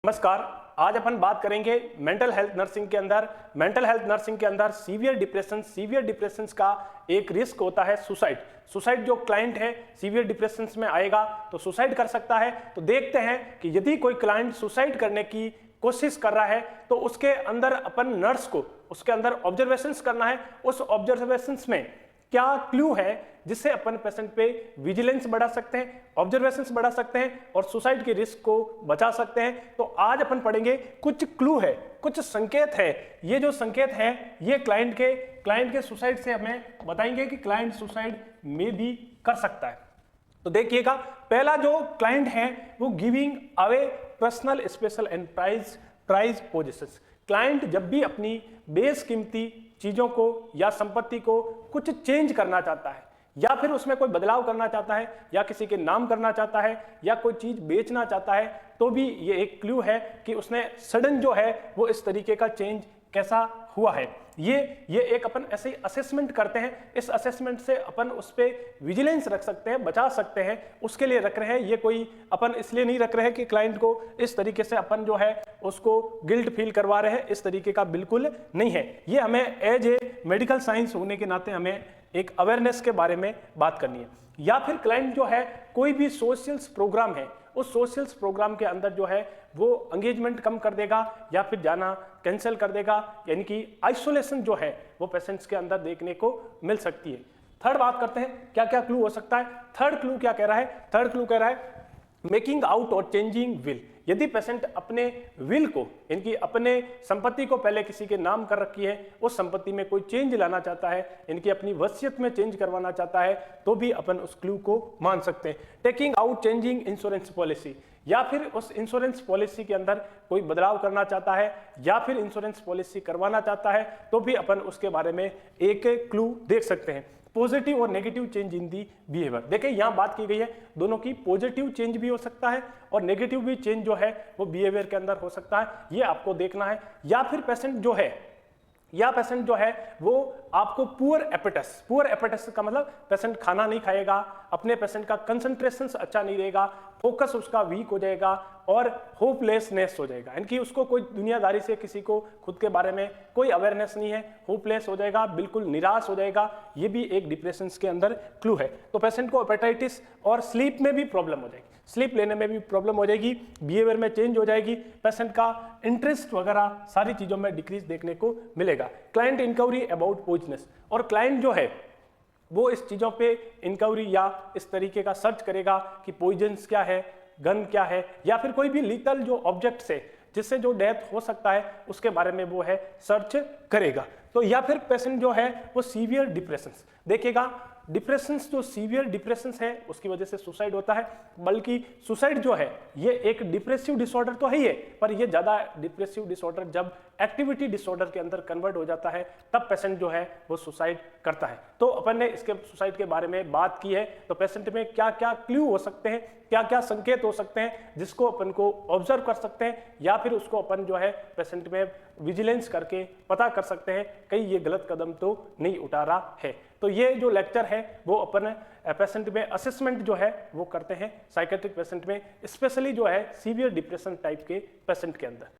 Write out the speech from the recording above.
नमस्कार। आज अपन बात करेंगे मेंटल हेल्थ नर्सिंग के अंदर सीवियर डिप्रेशन का एक रिस्क होता है सुसाइड। जो क्लाइंट है सीवियर डिप्रेशन में आएगा तो सुसाइड कर सकता है। तो देखते हैं कि यदि कोई क्लाइंट सुसाइड करने की कोशिश कर रहा है तो उसके अंदर अपन नर्स को उसके अंदर ऑब्जर्वेशंस करना है। उस ऑब्जर्वेशंस में क्या क्लू है जिससे अपन पेशेंट पे विजिलेंस बढ़ा सकते हैं, ऑब्जर्वेशंस बढ़ा सकते हैं और सुसाइड के रिस्क को बचा सकते हैं। तो आज अपन पढ़ेंगे कुछ क्लू है, कुछ संकेत है। ये जो संकेत है ये क्लाइंट के सुसाइड से हमें बताएंगे कि क्लाइंट सुसाइड में भी कर सकता है। तो देखिएगा, पहला जो क्लाइंट है वो giving away personal special and prize possesses. Client जब भी अपनी बेशकीमती चीजों को या संपत्ति को कुछ चेंज करना चाहता है या फिर उसमें कोई बदलाव करना चाहता है या किसी के नाम करना चाहता है या कोई चीज बेचना चाहता है तो भी ये एक क्लू है कि उसने सडन जो है वो इस तरीके का चेंज कैसा हुआ है। ये एक अपन ऐसे ही असेसमेंट करते हैं। इस असेसमेंट से अपन उस पे विजिलेंस रख सकते हैं, बचा सकते हैं, उसके लिए रख रहे हैं। ये कोई अपन इसलिए नहीं रख रहे हैं कि क्लाइंट को इस तरीके से अपन जो है उसको गिल्ट फील करवा रहे हैं, इस तरीके का बिल्कुल नहीं है। ये हमें एज ए मेडिकल साइंस होने के नाते हमें एक अवेयरनेस के बारे में बात करनी है। या फिर क्लाइंट जो है कोई भी सोशल्स प्रोग्राम है, उस सोशल्स प्रोग्राम के अंदर जो है वो एंगेजमेंट कम कर देगा या फिर जाना कैंसिल कर देगा, यानी कि आइसोलेशन जो है वो पेशेंट्स के अंदर देखने को मिल सकती है। थर्ड बात करते हैं क्या क्या क्लू हो सकता है। थर्ड क्लू क्या कह रहा है? थर्ड क्लू कह रहा है मेकिंग आउट और चेंजिंग विल। यदि पेशेंट अपने विल को, इनकी अपने संपत्ति को पहले किसी के नाम कर रखी है, उस संपत्ति में कोई चेंज लाना चाहता है, इनकी अपनी वसीयत में चेंज करवाना चाहता है, तो भी अपन उस क्लू को मान सकते हैं। Taking out changing insurance policy, या फिर उस इंश्योरेंस पॉलिसी के अंदर कोई बदलाव करना चाहता है या फिर इंश्योरेंस पॉलिसी करवाना चाहता है, तो भी अपन उसके बारे में एक क्लू देख सकते हैं। पॉजिटिव और negative change in the behaviour. देखिए यहां बात की गई है दोनों की, पॉजिटिव चेंज भी हो सकता है और नेगेटिव भी चेंज जो है वो बिहेवियर के अंदर हो सकता है, ये आपको देखना है। या फिर पेशेंट जो है वो आपको पुअर एपेटाइटिस का मतलब पेशेंट खाना नहीं खाएगा, अपने पेशेंट का कंसंट्रेशन अच्छा नहीं रहेगा, फोकस उसका वीक हो जाएगा और होपलेसनेस हो जाएगा। इनकी उसको कोई दुनियादारी से किसी को खुद के बारे में कोई अवेयरनेस नहीं है, होपलेस हो जाएगा, बिल्कुल निराश हो जाएगा। ये भी एक डिप्रेशन के अंदर क्लू है। तो पेशेंट को हेपेटाइटिस और स्लीप में भी प्रॉब्लम हो जाएगी, स्लीप लेने में भी प्रॉब्लम हो जाएगी, बिहेवियर में चेंज हो जाएगी, पेशेंट का इंटरेस्ट वगैरह सारी चीजों में डिक्रीज देखने को मिलेगा। क्लाइंट इंक्वायरी अबाउट पॉइजनस, और क्लाइंट जो है वो इस चीजों पे इंक्वायरी या इस तरीके का सर्च करेगा कि पॉइजन्स क्या है, गन क्या है, या फिर कोई भी लीथल जो ऑब्जेक्ट से जिससे जो डेथ हो सकता है उसके बारे में वो है सर्च करेगा। तो या फिर पेशेंट जो है वो सीवियर डिप्रेशन देखिएगा। डिप्रेशन जो सीवियर डिप्रेशन है उसकी वजह से सुसाइड होता है, बल्कि सुसाइड जो है ये एक डिप्रेसिव डिसऑर्डर तो है ही है, पर ये ज्यादा डिप्रेसिव डिसऑर्डर जब एक्टिविटी डिसऑर्डर के अंदर कन्वर्ट हो जाता है तब पेशेंट जो है वो सुसाइड करता है। तो अपन ने इसके सुसाइड के बारे में बात की है। तो पेशेंट में क्या क्या क्लू हो सकते हैं, क्या क्या संकेत हो सकते हैं जिसको अपन को ऑब्जर्व कर सकते हैं या फिर उसको अपन जो है पेशेंट में विजिलेंस करके पता कर सकते हैं कहीं ये गलत कदम तो नहीं उठा रहा है। तो ये जो लेक्चर है वो अपन पेशेंट में असेसमेंट जो है वो करते हैं साइकेट्रिक पेशेंट में, स्पेशली जो है सीवियर डिप्रेशन टाइप के पेशेंट के अंदर।